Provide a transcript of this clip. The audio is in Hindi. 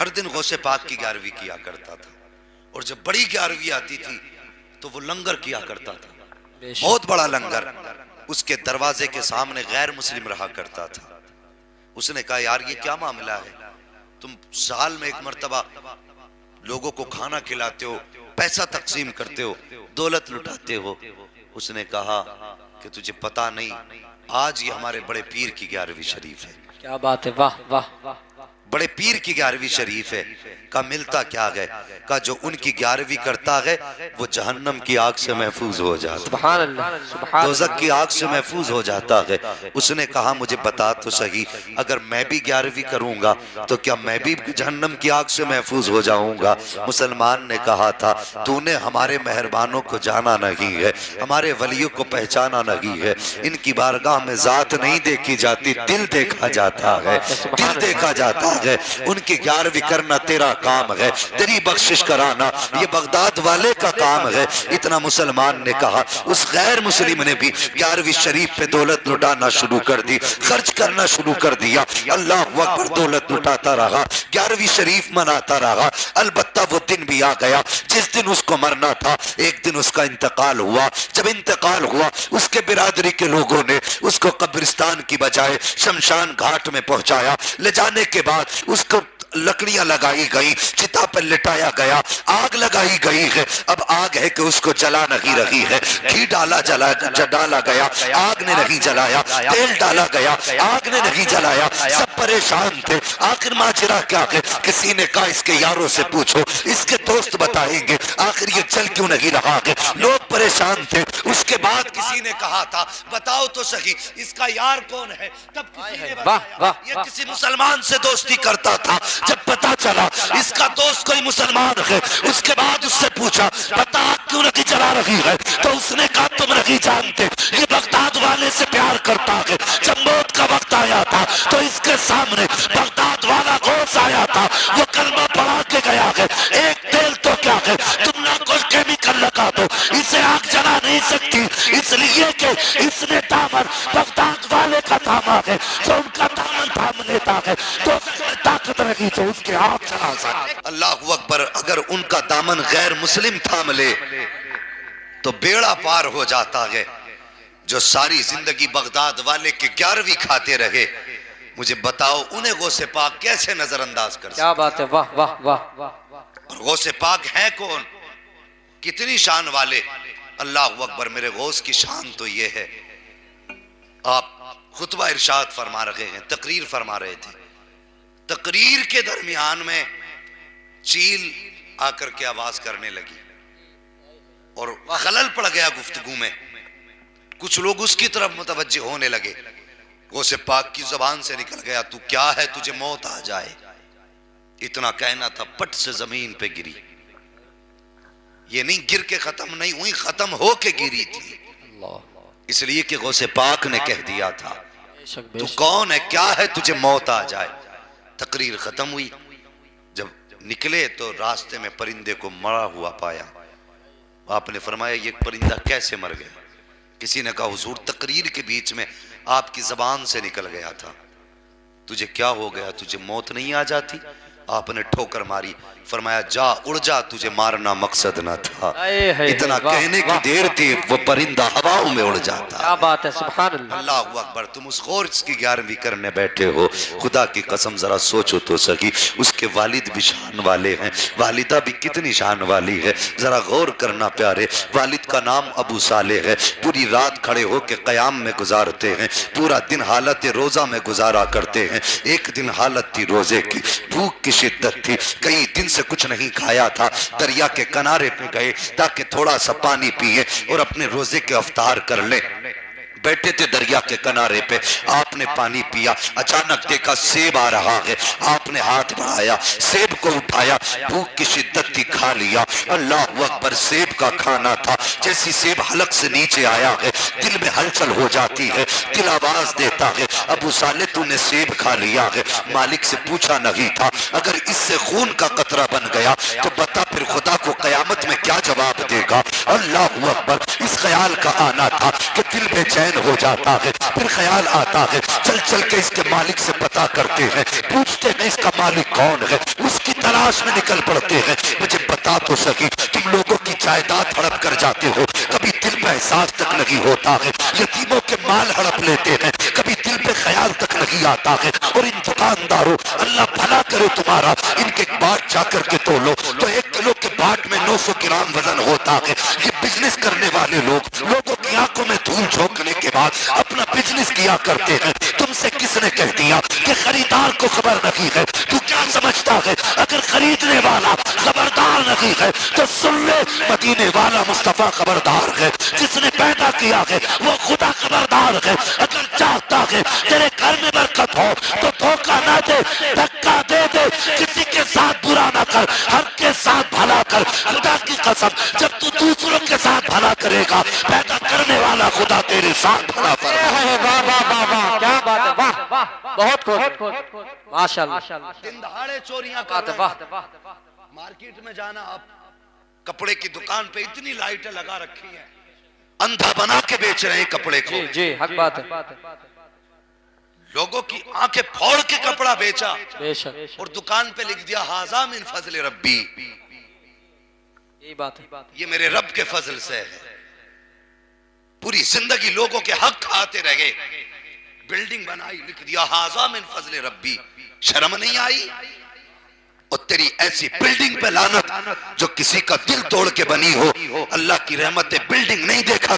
हर दिन गौसे पाक की 11वीं किया करता था, और जब बड़ी 11वीं आती थी तो वो लंगर किया करता था, बहुत बड़ा लंगर। उसके दरवाजे के सामने गैर मुस्लिम रहा करता था। उसने कहा यार ये क्या मामला है, तुम साल में एक मर्तबा लोगों को खाना खिलाते हो, पैसा तकसीम करते हो, दौलत लुटाते हो। उसने कहा कि तुझे पता नहीं, आज ये हमारे बड़े पीर की 11वीं शरीफ है। क्या बात है, वाह वाह। बड़े पीर की 11वीं शरीफ है। का मिलता क्या है, का जो उनकी 11वीं करता है वो जहन्नम की आग से महफूज हो जाता है, सुभान अल्लाह, सुभान दोज़ख की आग से महफूज हो जाता है। उसने कहा मुझे बता तो सही, अगर मैं भी 11वीं करूंगा तो क्या मैं भी जहन्नम की आग से महफूज हो जाऊंगा? मुसलमान ने कहा था तूने हमारे मेहरबानों को जाना नहीं है, हमारे वलियों को पहचाना नहीं है। इनकी बारगाह में जात नहीं देखी जाती, दिल देखा जाता है, दिल देखा जाता है। उनकी 11वीं करना तेरा काम है, तेरी बख्शिश कराना ये बगदाद वाले का काम है। इतना मुसलमान ने कहा। उस गैर मुस्लिम ने भी 11वीं शरीफ पे दौलत लुटाना शुरू कर दी, खर्च करना शुरू कर दिया। अल्लाह अकबर, दौलत लुटाता रहा, 11वीं शरीफ मनाता रहा। अलबत्ता वो दिन भी आ गया जिस दिन उसको मरना था। एक दिन उसका इंतकाल हुआ। जब इंतकाल हुआ उसके बिरादरी के लोगों ने उसको कब्रिस्तान की बजाय शमशान घाट में पहुंचाया। ले जाने के बाद उसको लकड़ियां लगाई गई, चिता पर लिटाया गया, आग लगाई गई है। अब आग है कि उसको जला नहीं रही है। घी डाला डाला गया, आग ने नहीं जलाया। तेल डाला गया, आग ने नहीं जलाया। सब परेशान थे। आखिर माजरा क्या है? किसी ने कहा इसके यारों से पूछो, इसके दोस्त बताएंगे आखिर ये जल क्यों नहीं रहा है। लोग परेशान थे। उसके बाद किसी ने कहा था बताओ तो सही इसका यार कौन है। तब किसी ने बताया ये किसी मुसलमान से दोस्ती करता था। जब पता चला इसका दोस्त कोई मुसलमान है, उसके बाद उससे पूछा पता क्यों नहीं चला रही है, तो उसने कहा तुम नहीं जानते ये बगदाद वाले से प्यार करता है। जब मौत का वक्त आया था तो इसके सामने बगदाद वाला गौस आया था, वो कलमा पढ़ा के गया है। एक तेल तो क्या है, तुम ना कोई केमिकल लगा दो, इसे आग जला नहीं सकती, इसलिए कि इसने दामन बगदाद वाले का थामा है। तो उनका दामन थाम लेता है तो ताकत रही तो उसके आग चला सकते। अल्लाह अकबर, अगर उनका दामन गैर मुस्लिम थाम ले तो बेड़ा पार हो जाता है। जो सारी जिंदगी बगदाद वाले के 11वीं खाते रहे, मुझे बताओ उन्हें गौसे पाक कैसे नजरअंदाज कर सकते? क्या बात है, वाह वाह वाह। और गौसे पाक है कौन, कितनी शान वाले। अल्लाह अकबर, मेरे गौस की शान तो ये है। आप खुतबा इरशाद फरमा रहे हैं, तकरीर फरमा रहे थे। तकरीर के दरमियान में चील आकर के आवाज करने लगी और खलल पड़ गया गुफ्तगू में। कुछ लोग उसकी तरफ मुतवज्जे होने लगे। गौसे पाक की जबान से निकल गया तू क्या है, तुझे मौत आ जाए। इतना कहना था, पट से जमीन पे गिरी। ये नहीं गिर के खत्म नहीं हुई, खत्म हो के गिरी थी। इसलिए कि गौसे पाक ने कह दिया था तू कौन है, क्या है, तुझे मौत आ जाए। तकरीर खत्म हुई। जब निकले तो रास्ते में परिंदे को मरा हुआ पाया। आपने फरमाया ये परिंदा कैसे मर गया? किसी ने कहा हुजूर तकरीर के बीच में आपकी जबान से निकल गया था। तुझे क्या हो गया, तुझे मौत नहीं आ जाती? आपने ठोकर मारी। फरमाया जा उड़ जा, तुझे मारना मकसद न था। इतना कहने की देर थी वो परिंदा हवाओं में उड़ जाता। क्या बात है, सुभान अल्लाह। अल्लाह अकबर, तुम उस गौस की 11वीं करने बैठे हो। खुदा की कसम जरा सोचो तो सही, उसके वालिद भी शान वाले हैं, वालिदा भी कितनी शान वाली है। जरा गौर करना प्यारे। वालिद का नाम अबू साले है। पूरी रात खड़े होकर कयाम में गुजारते हैं, पूरा दिन हालत रोजा में गुजारा करते हैं। एक दिन हालत थी रोजे की, भूख की शिद्दत थी, कई दिन से कुछ नहीं खाया था। दरिया के किनारे पे गए ताकि थोड़ा सा पानी पिए और अपने रोजे के अफ्तार कर ले। बैठे थे दरिया के किनारे पे, आपने पानी पिया। अचानक देखा सेब आ रहा है, आपने हाथ बढ़ाया, सेब को उठाया, भूख की शिद्दत थी, खा लिया। अल्लाह अकबर, सेब का खाना था। जैसी सेब हलक से नीचे आया है दिल में हलचल हो जाती है, दिल आवाज देता है अबू साले तूने सेब खा लिया है। मालिक से पूछा नहीं था, अगर इससे खून का कतरा बन गया तो बता फिर खुदा को कयामत में क्या जवाब देगा। अल्लाह अकबर, इस ख्याल का आना था कि दिल बेचैन हो जाता है। फिर ख्याल आता है चल चल के इसके मालिक से पता करते हैं, पूछते हैं इसका मालिक कौन है। उसकी तलाश में निकल पड़ते हैं। मुझे बता तो सही, तुम लोगों की जायदाद हड़प कर जाते हो, कभी दिल पे एहसास तक नहीं होता है। यतीमों के माल हड़प लेते हैं, कभी दिल पे ख्याल तक नहीं आता है। और इन दुकानदारों, अल्लाह भला करे तुम्हारा, इनके बाट जाकर के तोलो तो 1 किलो के बाट में 900 ग्राम वजन होता है। ये बिजनेस करने वाले लोग लोगों की आंखों में धूल झोंकने के बाद अपना बिजनेस किया करते हैं। तुमसे किसने कह दिया कि खरीदार को खबर नहीं है? तू क्या समझता है? अगर खरीदने वाला खबरदार नहीं है तो सुन ले, मदीने वाला मुस्तफा खबरदार है। जिसने पैदा किया है वो खुदा खबरदार है। अगर चाहता है तेरे घर में बरकत हो तो धोखा ना दे, धक्का दे दे, किसी के साथ बुरा ना कर, हर के साथ भला कर। खुदा की कसम, जब तू दूसरों के साथ भला करेगा, पैदा करने वाला खुदा तेरे साथ भला करेगा। वाह वाह वाह वाह, क्या बात है, वाह वाह, बहुत खूब, माशाअल्लाह। दिन दहाड़े चोरियां कर बात है, रहे वाह हैं। मार्केट में जाना, आप कपड़े की दुकान पे इतनी लाइटें लगा रखी हैं, अंधा बना के बेच रहे हैं कपड़े को। जी जी, हक बात है, लोगों की आंखें फोड़ के कपड़ा बेचा बेशक, और दुकान पे लिख दिया हाजा मिन फजल रब्बी, यही बात है। ये मेरे रब के फजल से है। पूरी जिंदगी लोगों के हक खाते रहे, बिल्डिंग बनाई, लिख दिया हाजा मिन फजल रब्बी। शर्म नहीं आई? और तेरी ऐसी बिल्डिंग पे लानत जो किसी का दिल तोड़ के बनी हो। अल्लाह की रहमत है, बिल्डिंग नहीं देखा